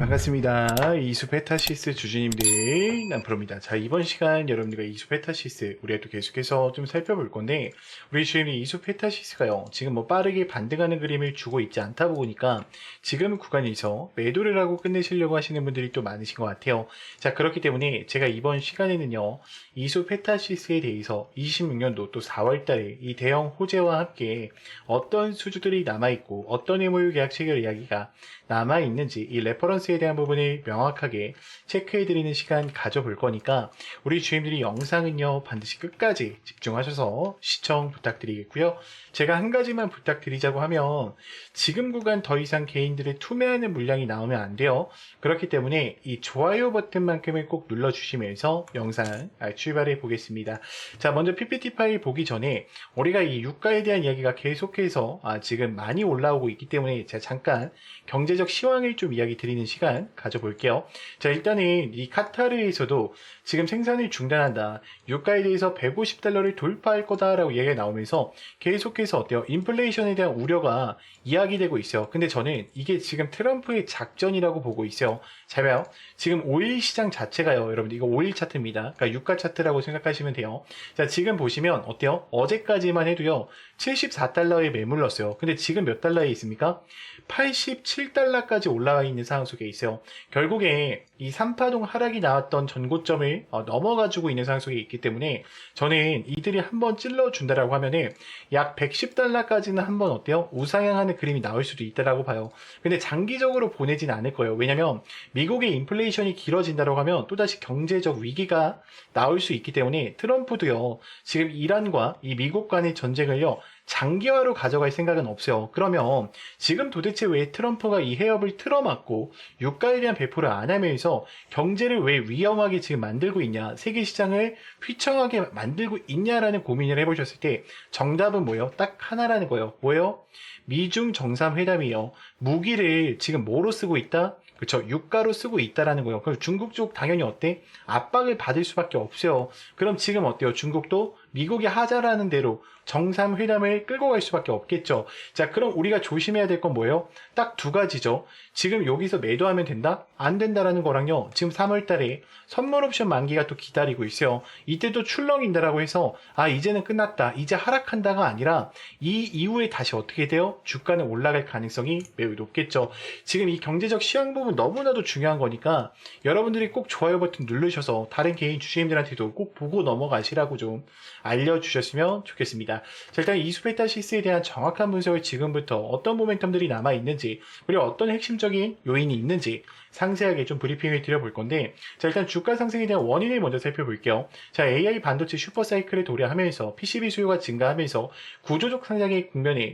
반갑습니다. 이수페타시스 주주님들 남프로입니다. 자, 이번 시간 여러분들과 이수페타시스 우리가 또 계속해서 좀 살펴볼 건데, 우리 주인님 이수페타시스가요 지금 뭐 빠르게 반등하는 그림을 주고 있지 않다 보니까 지금 구간에서 매도를 하고 끝내시려고 하시는 분들이 또 많으신 것 같아요. 자, 그렇기 때문에 제가 이번 시간에는요 이수페타시스에 대해서 26년도 또 4월달에 이 대형 호재와 함께 어떤 수주들이 남아있고 어떤 MOU 계약 체결 이야기가 남아있는지 이 레퍼런스에 대한 부분을 명확하게 체크해드리는 시간 가져볼 거니까 우리 주임들이 영상은요 반드시 끝까지 집중하셔서 시청 부탁드리겠고요. 제가 한 가지만 부탁드리자고 하면 지금 구간 더 이상 개인들의 투매하는 물량이 나오면 안 돼요. 그렇기 때문에 이 좋아요 버튼만큼을 꼭 눌러주시면서 영상 출발해 보겠습니다. 자, 먼저 PPT 파일 보기 전에 우리가 이 유가에 대한 이야기가 계속해서 지금 많이 올라오고 있기 때문에 제가 잠깐 경제적 시황을 좀 이야기 드리는 시간 가져볼게요. 자, 일단은 이 카타르에서도 지금 생산을 중단한다. 유가에 대해서 150달러를 돌파할 거다라고 얘기가 나오면서 계속해서 어때요? 인플레이션에 대한 우려가 이야기되고 있어요. 근데 저는 이게 지금 트럼프의 작전이라고 보고 있어요. 잘 봐요. 지금 오일 시장 자체가요. 여러분들 이거 오일 차트입니다. 그러니까 유가 차트라고 생각하시면 돼요. 자, 지금 보시면 어때요? 어제까지만 해도요. 74달러에 매물렀어요. 근데 지금 몇 달러에 있습니까? 87달러까지 올라와 있는 상황 속에 있어요. 결국에 이 3파동 하락이 나왔던 전고점을 넘어가지고 있는 상황 속에 있기 때문에 저는 이들이 한번 찔러준다라고 하면은 약 110달러까지는 한번 어때요? 우상향하는 그림이 나올 수도 있다라고 봐요. 근데 장기적으로 보내진 않을 거예요. 왜냐면 미국의 인플레이션이 길어진다라고 하면 또다시 경제적 위기가 나올 수 있기 때문에 트럼프도요 지금 이란과 이 미국 간의 전쟁을요 장기화로 가져갈 생각은 없어요. 그러면 지금 도대체 왜 트럼프가 이 해협을 틀어막고 유가에 대한 배포를 안 하면서 경제를 왜 위험하게 지금 만들고 있냐, 세계 시장을 휘청하게 만들고 있냐라는 고민을 해보셨을 때 정답은 뭐예요? 딱 하나라는 거예요. 뭐예요? 미중 정상회담이에요. 무기를 지금 뭐로 쓰고 있다? 그렇죠. 유가로 쓰고 있다라는 거예요. 그럼 중국 쪽 당연히 어때? 압박을 받을 수밖에 없어요. 그럼 지금 어때요? 중국도 미국이 하자라는 대로 정상회담을 끌고 갈 수밖에 없겠죠. 자, 그럼 우리가 조심해야 될 건 뭐예요? 딱 두 가지죠. 지금 여기서 매도하면 된다? 안 된다라는 거랑요. 지금 3월 달에 선물 옵션 만기가 또 기다리고 있어요. 이때도 출렁인다라고 해서 이제는 끝났다. 이제 하락한다가 아니라 이 이후에 다시 어떻게 돼요? 주가는 올라갈 가능성이 매우 높겠죠. 지금 이 경제적 시황 부분 너무나도 중요한 거니까 여러분들이 꼭 좋아요 버튼 누르셔서 다른 개인 주주님들한테도 꼭 보고 넘어가시라고 좀 알려주셨으면 좋겠습니다. 자, 일단 이수페타시스에 대한 정확한 분석을 지금부터 어떤 모멘텀들이 남아있는지 그리고 어떤 핵심적인 요인이 있는지 상세하게 좀 브리핑을 드려볼 건데, 자, 일단 주가 상승에 대한 원인을 먼저 살펴볼게요. 자, AI 반도체 슈퍼사이클에 도래하면서 PCB 수요가 증가하면서 구조적 상장의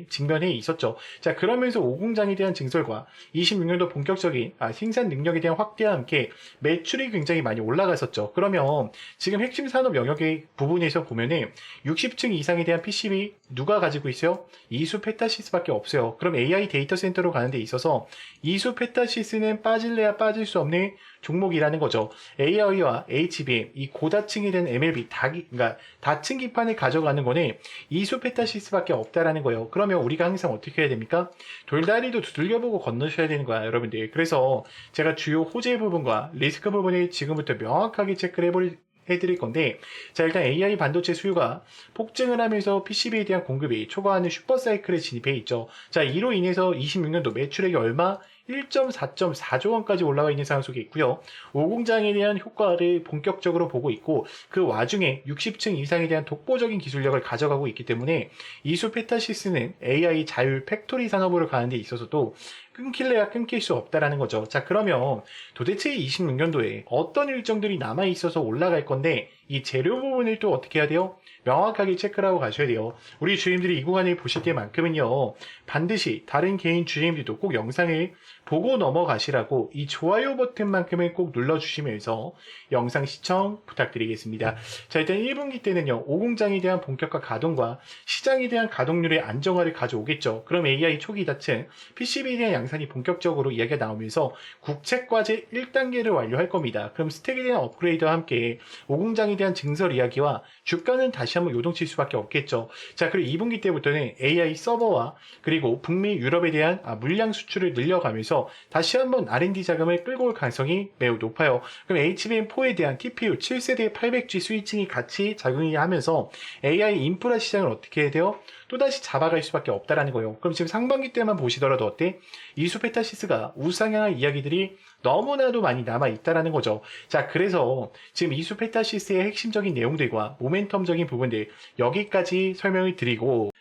직면에 있었죠. 자, 그러면서 오공장에 대한 증설과 26년도 본격적인 생산 능력에 대한 확대와 함께 매출이 굉장히 많이 올라갔었죠. 그러면 지금 핵심 산업 영역의 부분에서 보면은 60층 이상에 대한 PCB 누가 가지고 있어요? 이수페타시스밖에 없어요. 그럼 AI 데이터 센터로 가는 데 있어서 이수페타시스는 빠질래야 빠질 수 없는 종목이라는 거죠. AI와 HBM, 이 고다층에 대한 MLB, 그러니까 다층 기판을 가져가는 거는 이수페타시스밖에 없다라는 거예요. 그러면 우리가 항상 어떻게 해야 됩니까? 돌다리도 두들겨보고 건너셔야 되는 거야, 여러분들. 그래서 제가 주요 호재 부분과 리스크 부분을 지금부터 명확하게 체크를 해드릴 건데, 자, 일단 AI 반도체 수요가 폭증을 하면서 PCB에 대한 공급이 초과하는 슈퍼사이클에 진입해 있죠. 자, 이로 인해서 26년도 매출액이 얼마? 1.4.4조 원까지 올라와 있는 상황 속에 있고요. 오공장에 대한 효과를 본격적으로 보고 있고 그 와중에 60층 이상에 대한 독보적인 기술력을 가져가고 있기 때문에 이수페타시스는 AI 자율 팩토리 산업으로 가는 데 있어서도 끊길래야 끊길 수 없다라는 거죠. 자, 그러면 도대체 26년도에 어떤 일정들이 남아있어서 올라갈 건데 이 재료 부분을 또 어떻게 해야 돼요? 명확하게 체크를 하고 가셔야 돼요. 우리 주임들이 이 구간을 보실 때만큼은요 반드시 다른 개인 주임들도 꼭 영상을 보고 넘어가시라고 이 좋아요 버튼만큼은 꼭 눌러주시면서 영상 시청 부탁드리겠습니다. 자, 일단 1분기 때는요 오공장에 대한 본격화 가동과 시장에 대한 가동률의 안정화를 가져오겠죠. 그럼 AI 초기 다층 PCB에 대한 양산이 본격적으로 이야기가 나오면서 국책과제 1단계를 완료할 겁니다. 그럼 스택에 대한 업그레이드와 함께 오공장에 대한 증설 이야기와 주가는 다시 한번 요동칠 수밖에 없겠죠. 자, 그리고 2분기 때부터는 AI 서버와 그리고 북미 유럽에 대한 물량 수출을 늘려가면서 다시 한번 R&D 자금을 끌고 올 가능성이 매우 높아요. 그럼 HBM4에 대한 TPU 7세대 800G 스위칭이 같이 작용이 하면서 AI 인프라 시장을 어떻게 해야 돼요? 또다시 잡아갈 수밖에 없다라는 거예요. 그럼 지금 상반기 때만 보시더라도 어때? 이수페타시스가 우상향할 이야기들이 너무나도 많이 남아있다라는 거죠. 자, 그래서 지금 이수페타시스의 핵심적인 내용들과 모멘텀적인 부분들 여기까지 설명을 드리고,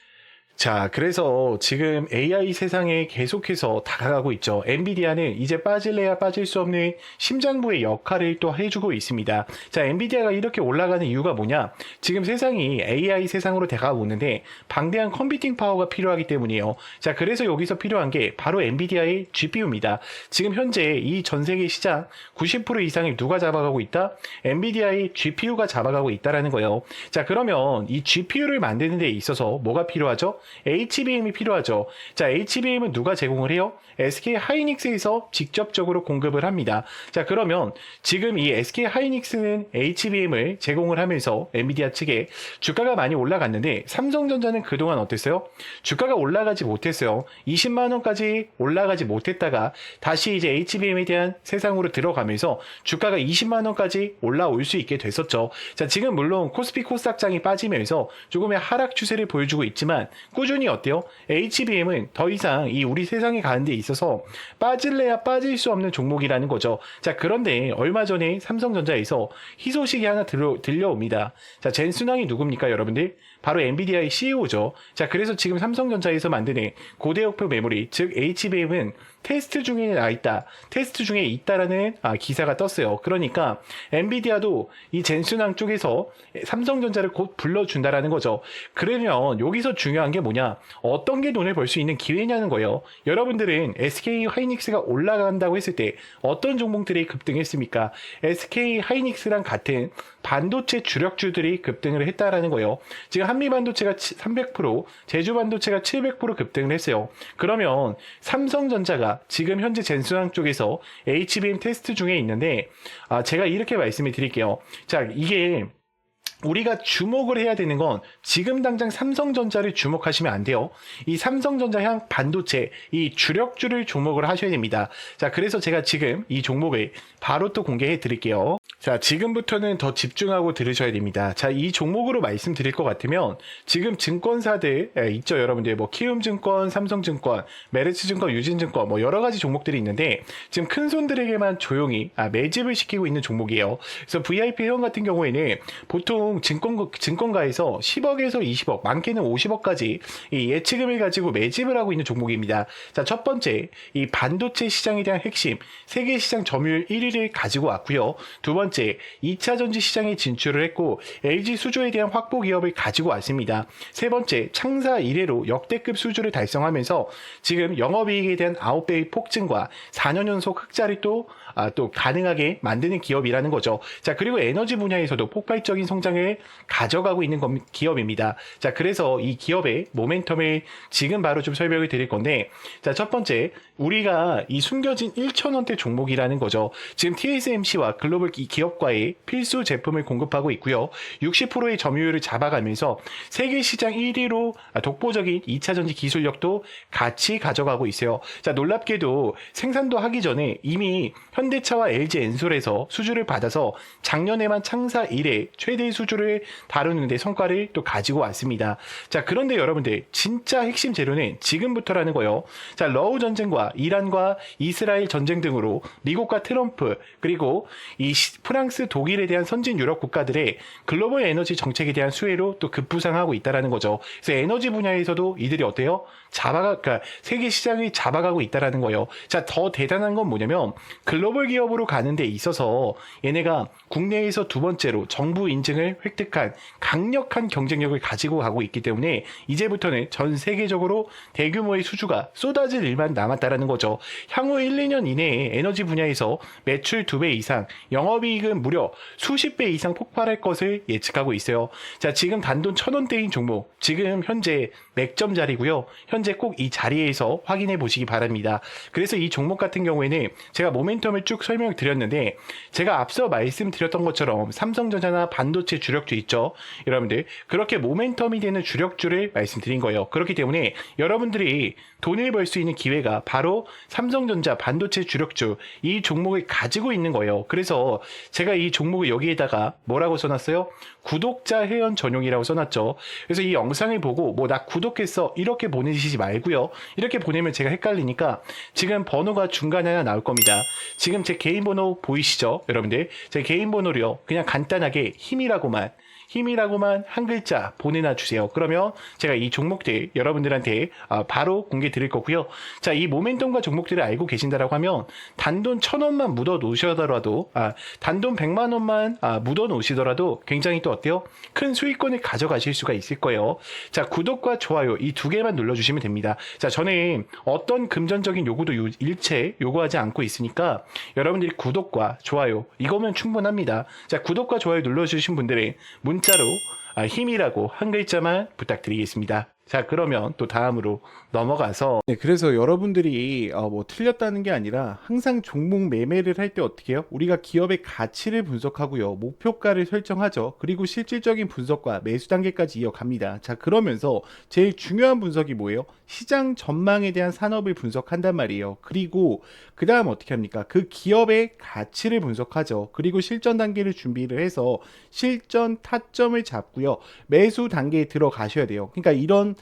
자, 그래서 지금 AI 세상에 계속해서 다가가고 있죠. 엔비디아는 이제 빠질래야 빠질 수 없는 심장부의 역할을 또 해주고 있습니다. 자, 엔비디아가 이렇게 올라가는 이유가 뭐냐? 지금 세상이 AI 세상으로 다가오고 있는데 방대한 컴퓨팅 파워가 필요하기 때문이에요. 자, 그래서 여기서 필요한 게 바로 엔비디아의 GPU입니다. 지금 현재 이 전 세계 시장 90% 이상을 누가 잡아가고 있다? 엔비디아의 GPU가 잡아가고 있다라는 거예요. 자, 그러면 이 GPU를 만드는 데 있어서 뭐가 필요하죠? HBM이 필요하죠. 자, HBM은 누가 제공을 해요? SK 하이닉스에서 직접적으로 공급을 합니다. 자, 그러면 지금 이 SK 하이닉스는 HBM을 제공을 하면서 엔비디아 측에 주가가 많이 올라갔는데 삼성전자는 그동안 어땠어요? 주가가 올라가지 못했어요. 20만 원까지 올라가지 못했다가 다시 이제 HBM에 대한 세상으로 들어가면서 주가가 20만 원까지 올라올 수 있게 됐었죠. 자, 지금 물론 코스피 코스닥장이 빠지면서 조금의 하락 추세를 보여주고 있지만 꾸준히 어때요? HBM은 더 이상 이 우리 세상에 가는 데 있어서 빠질래야 빠질 수 없는 종목이라는 거죠. 자, 그런데 얼마 전에 삼성전자에서 희소식이 하나 들려옵니다. 자, 젠순왕이 누굽니까, 여러분들? 바로 엔비디아의 CEO죠. 자, 그래서 지금 삼성전자에서 만드는 고대역표 메모리, 즉 HBM은 테스트 중에 테스트 중에 있다라는 기사가 떴어요. 그러니까 엔비디아도 이 젠순왕 쪽에서 삼성전자를 곧 불러준다라는 거죠. 그러면 여기서 중요한 게 뭐냐? 어떤 게 돈을 벌 수 있는 기회냐는 거예요. 여러분들은 SK 하이닉스가 올라간다고 했을 때 어떤 종목들이 급등했습니까? SK 하이닉스랑 같은 반도체 주력주들이 급등을 했다라는 거예요. 지금 한미반도체가 300%, 제주반도체가 700% 급등을 했어요. 그러면 삼성전자가 지금 현재 젠순왕 쪽에서 HBM 테스트 중에 있는데, 제가 이렇게 말씀을 드릴게요. 자, 이게 우리가 주목을 해야 되는 건 지금 당장 삼성전자를 주목하시면 안 돼요. 이 삼성전자 향 반도체, 이 주력주를 주목을 하셔야 됩니다. 자, 그래서 제가 지금 이 종목을 바로 또 공개해 드릴게요. 자, 지금부터는 더 집중하고 들으셔야 됩니다. 자, 이 종목으로 말씀드릴 것 같으면 지금 증권사들 있죠, 여러분들. 뭐 키움증권, 삼성증권, 메르츠증권, 유진증권, 뭐 여러 가지 종목들이 있는데 지금 큰 손들에게만 조용히 매집을 시키고 있는 종목이에요. 그래서 VIP 회원 같은 경우에는 보통 증권가에서 10억에서 20억, 많게는 50억까지 이 예치금을 가지고 매집을 하고 있는 종목입니다. 자, 첫 번째, 이 반도체 시장에 대한 핵심, 세계 시장 점유율 1위를 가지고 왔고요. 두 번째, 2차 전지 시장에 진출을 했고 LG 수주에 대한 확보 기업을 가지고 왔습니다. 세 번째, 창사 이래로 역대급 수주를 달성하면서 지금 영업이익에 대한 9배의 폭증과 4년 연속 흑자를 또 가능하게 만드는 기업이라는 거죠. 자, 그리고 에너지 분야에서도 폭발적인 성장을 가져가고 있는 기업입니다. 자, 그래서 이 기업의 모멘텀을 지금 바로 좀 설명을 드릴 건데, 자, 첫 번째, 우리가 이 숨겨진 1,000원대 종목이라는 거죠. 지금 TSMC와 글로벌 기업과의 필수 제품을 공급하고 있고요. 60%의 점유율을 잡아가면서 세계 시장 1위로 독보적인 2차 전지 기술력도 같이 가져가고 있어요. 자, 놀랍게도 생산도 하기 전에 이미 현대차와 LG 엔솔에서 수주를 받아서 작년에만 창사 이래 최대 수주를 다루는 데 성과를 또 가지고 왔습니다. 자, 그런데 여러분들 진짜 핵심 재료는 지금부터라는 거예요. 자, 러우 전쟁과 이란과 이스라엘 전쟁 등으로 미국과 트럼프 그리고 이 프랑스, 독일에 대한 선진 유럽 국가들의 글로벌 에너지 정책에 대한 수혜로 또 급부상하고 있다라는 거죠. 그래서 에너지 분야에서도 이들이 어때요? 그러니까 세계 시장이 잡아가고 있다라는 거예요. 자, 더 대단한 건 뭐냐면 글로벌 기업으로 가는 데 있어서 얘네가 국내에서 두 번째로 정부 인증을 시장을 획득한 강력한 경쟁력을 가지고 가고 있기 때문에 이제부터는 전 세계적으로 대규모의 수주가 쏟아질 일만 남았다라는 거죠. 향후 1, 2년 이내에 에너지 분야에서 매출 2배 이상, 영업이익은 무려 수십 배 이상 폭발할 것을 예측하고 있어요. 자, 지금 단돈 1,000원대인 종목, 지금 현재 맥점 자리고요. 현재 꼭 이 자리에서 확인해 보시기 바랍니다. 그래서 이 종목 같은 경우에는 제가 모멘텀을 쭉 설명을 드렸는데, 제가 앞서 말씀드렸던 것처럼 삼성전자나 반도체 주력주 있죠. 여러분들, 그렇게 모멘텀이 되는 주력주를 말씀드린 거예요. 그렇기 때문에 여러분들이 돈을 벌 수 있는 기회가 바로 삼성전자 반도체 주력주 이 종목을 가지고 있는 거예요. 그래서 제가 이 종목을 여기에다가 뭐라고 써놨어요? 구독자 회원 전용이라고 써놨죠. 그래서 이 영상을 보고 뭐 나 구독했어 이렇게 보내시지 말고요. 이렇게 보내면 제가 헷갈리니까 지금 번호가 중간에 하나 나올 겁니다. 지금 제 개인 번호 보이시죠? 여러분들, 제 개인 번호로요, 그냥 간단하게 힘이라고만 한 글자 보내놔 주세요. 그러면 제가 이 종목들 여러분들한테 바로 공개 드릴 거고요. 자, 이 모멘텀과 종목들을 알고 계신다라고 하면 단돈 1,000원만 묻어 놓으시더라도, 단돈 100만 원만 묻어 놓으시더라도 굉장히 또 어때요? 큰 수익권을 가져가실 수가 있을 거예요. 자, 구독과 좋아요 이 두 개만 눌러주시면 됩니다. 자, 저는 어떤 금전적인 요구도 일체 요구하지 않고 있으니까 여러분들이 구독과 좋아요 이거면 충분합니다. 자, 구독과 좋아요 눌러주신 분들은 문자로 힘이라고 한 글자만 부탁드리겠습니다. 자, 그러면 또 다음으로 넘어가서, 네, 그래서 여러분들이 뭐 틀렸다는 게 아니라 항상 종목 매매를 할 때 어떻게 해요? 우리가 기업의 가치를 분석하고요, 목표가를 설정하죠. 그리고 실질적인 분석과 매수 단계까지 이어갑니다. 자, 그러면서 제일 중요한 분석이 뭐예요? 시장 전망에 대한 산업을 분석한단 말이에요. 그리고 그 다음 어떻게 합니까? 그 기업의 가치를 분석하죠. 그리고 실전 단계를 준비를 해서 실전 타점을 잡고요, 매수 단계에 들어가셔야 돼요. 그러니까 이런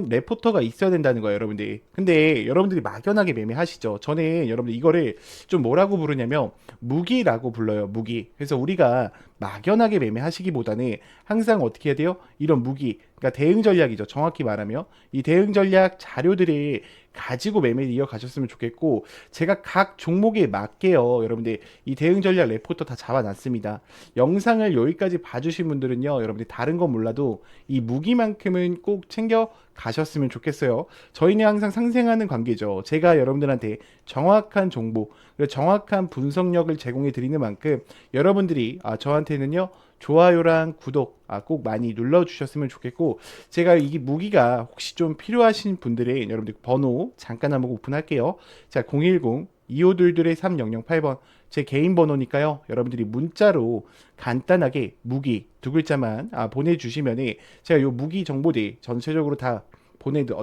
레포터가 있어야 된다는 거예요, 여러분들. 근데 여러분들이 막연하게 매매하시죠. 저는 여러분들 이거를 좀 뭐라고 부르냐면 무기라고 불러요, 무기. 그래서 우리가 막연하게 매매하시기보다는 항상 어떻게 해야 돼요? 이런 무기, 그러니까 대응 전략이죠. 정확히 말하면 이 대응 전략 자료들을 가지고 매매를 이어가셨으면 좋겠고, 제가 각 종목에 맞게요, 여러분들 이 대응 전략 레포터 다 잡아놨습니다. 영상을 여기까지 봐주신 분들은요, 여러분들 다른 건 몰라도 이 무기만큼은 꼭 챙겨 가셨으면 좋겠어요. 저희는 항상 상생하는 관계죠. 제가 여러분들한테 정확한 정보, 그리고 정확한 분석력을 제공해 드리는 만큼 여러분들이 저한테는요, 좋아요랑 구독 꼭 많이 눌러주셨으면 좋겠고, 제가 이 무기가 혹시 좀 필요하신 분들의 여러분들 번호 잠깐 한번 오픈할게요. 자, 010-2522-3008번 제 개인 번호니까요, 여러분들이 문자로 간단하게 무기 두 글자만 보내주시면 제가 요 무기 정보들 전체적으로 다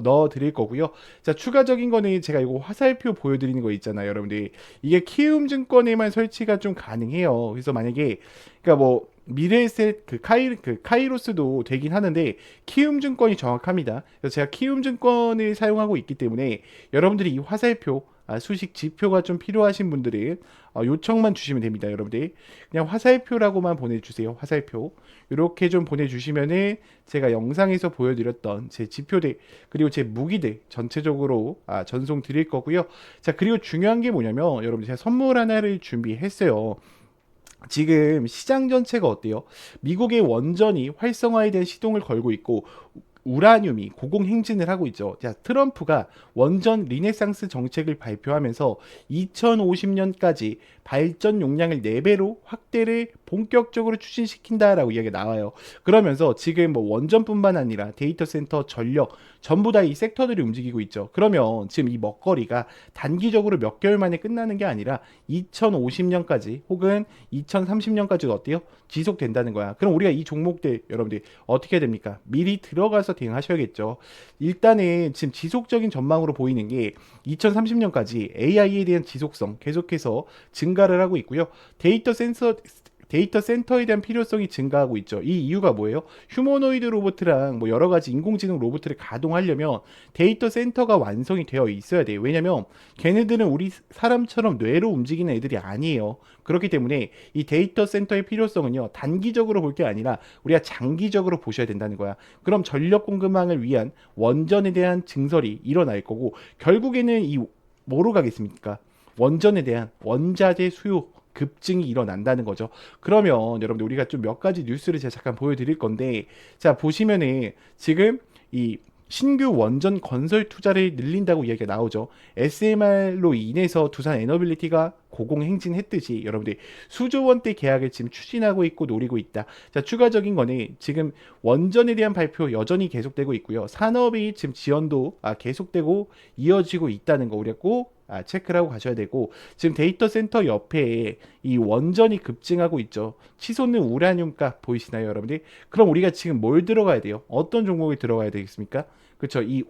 넣어 드릴 거고요. 자, 추가적인 거는 제가 이거 화살표 보여드리는 거 있잖아요, 여러분들. 이게 키움증권에만 설치가 좀 가능해요. 그래서 만약에, 그러니까 뭐 미래에셋 카이로스도 되긴 하는데 키움증권이 정확합니다. 그래서 제가 키움증권을 사용하고 있기 때문에 여러분들이 이 화살표 수식 지표가 좀 필요하신 분들은 요청만 주시면 됩니다. 여러분들 그냥 화살표라고만 보내주세요. 화살표 이렇게 좀 보내주시면은 제가 영상에서 보여드렸던 제 지표들 그리고 제 무기들 전체적으로 전송 드릴 거고요. 자, 그리고 중요한 게 뭐냐면 여러분, 제가 선물 하나를 준비했어요. 지금 시장 전체가 어때요? 미국의 원전이 활성화에 대한 시동을 걸고 있고 우라늄이 고공행진을 하고 있죠. 자, 트럼프가 원전 리네상스 정책을 발표하면서 2050년까지 발전 용량을 4배로 확대를 본격적으로 추진시킨다라고 이야기가 나와요. 그러면서 지금 뭐 원전뿐만 아니라 데이터 센터, 전력 전부 다 이 섹터들이 움직이고 있죠. 그러면 지금 이 먹거리가 단기적으로 몇 개월 만에 끝나는 게 아니라 2050년까지 혹은 2030년까지도 어때요? 지속된다는 거야. 그럼 우리가 이 종목들 여러분들 어떻게 해야 됩니까? 미리 들어가서 대응하셔야겠죠. 일단은 지금 지속적인 전망으로 보이는 게 2030년까지 AI에 대한 지속성 계속해서 증가를 하고 있고요. 데이터 센터에 대한 필요성이 증가하고 있죠. 이 이유가 뭐예요? 휴머노이드 로봇이랑 뭐 여러 가지 인공지능 로봇을 가동하려면 데이터 센터가 완성이 되어 있어야 돼요. 왜냐면 걔네들은 우리 사람처럼 뇌로 움직이는 애들이 아니에요. 그렇기 때문에 이 데이터 센터의 필요성은요, 단기적으로 볼 게 아니라 우리가 장기적으로 보셔야 된다는 거야. 그럼 전력 공급망을 위한 원전에 대한 증설이 일어날 거고, 결국에는 이 뭐로 가겠습니까? 원전에 대한 원자재 수요 급증이 일어난다는 거죠. 그러면 여러분들 우리가 좀 몇 가지 뉴스를 제가 잠깐 보여드릴 건데, 자 보시면은 지금 이 신규 원전 건설 투자를 늘린다고 이야기가 나오죠. SMR로 인해서 두산 에너빌리티가 고공행진했듯이 여러분들 수조 원대 계약을 지금 추진하고 있고 노리고 있다. 자, 추가적인 거는 지금 원전에 대한 발표 여전히 계속되고 있고요. 산업이 지금 지원도 계속되고 이어지고 있다는 거 우리가 꼭 체크를 하고 가셔야 되고, 지금 데이터 센터 옆에 이 원전이 급증하고 있죠. 치솟는 우라늄 값 보이시나요, 여러분들? 그럼 우리가 지금 뭘 들어가야 돼요? 어떤 종목이 들어가야 되겠습니까? 그렇죠. 이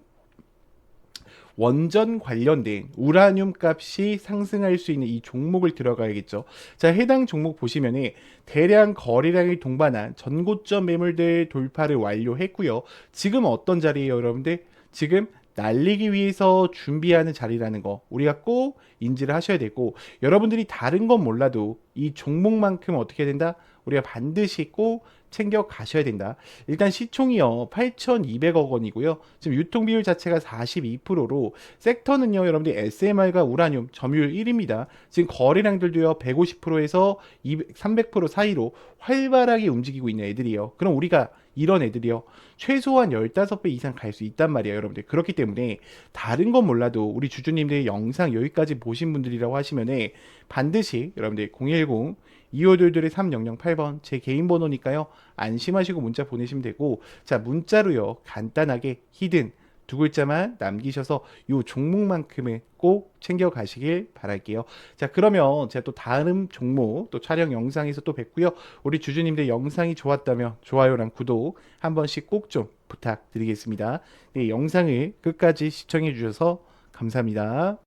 원전 관련된 우라늄 값이 상승할 수 있는 이 종목을 들어가야겠죠. 자, 해당 종목 보시면은 대량 거래량이 동반한 전고점 매물대 돌파를 완료했고요. 지금 어떤 자리예요, 여러분들? 지금 날리기 위해서 준비하는 자리라는 거 우리가 꼭 인지를 하셔야 되고, 여러분들이 다른 건 몰라도 이 종목만큼 어떻게 된다? 우리가 반드시 꼭 챙겨 가셔야 된다. 일단 시총이요 8,200억 원이고요. 지금 유통 비율 자체가 42%로 섹터는요 여러분들 SMR과 우라늄 점유율 1위입니다. 지금 거래량들도요 150%에서 200, 300% 사이로 활발하게 움직이고 있는 애들이에요. 그럼 우리가 이런 애들이요 최소한 15배 이상 갈 수 있단 말이에요, 여러분들. 그렇기 때문에 다른 건 몰라도 우리 주주님들 영상 여기까지 보신 분들이라고 하시면은 반드시 여러분들 010 2522 3008번 제 개인 번호니까요. 안심하시고 문자 보내시면 되고, 자 문자로요 간단하게 히든 두 글자만 남기셔서 요 종목만큼은 꼭 챙겨 가시길 바랄게요. 자 그러면 제가 또 다음 종목 또 촬영 영상에서 또 뵙고요. 우리 주주님들 영상이 좋았다면 좋아요랑 구독 한 번씩 꼭 좀 부탁드리겠습니다. 네, 영상을 끝까지 시청해 주셔서 감사합니다.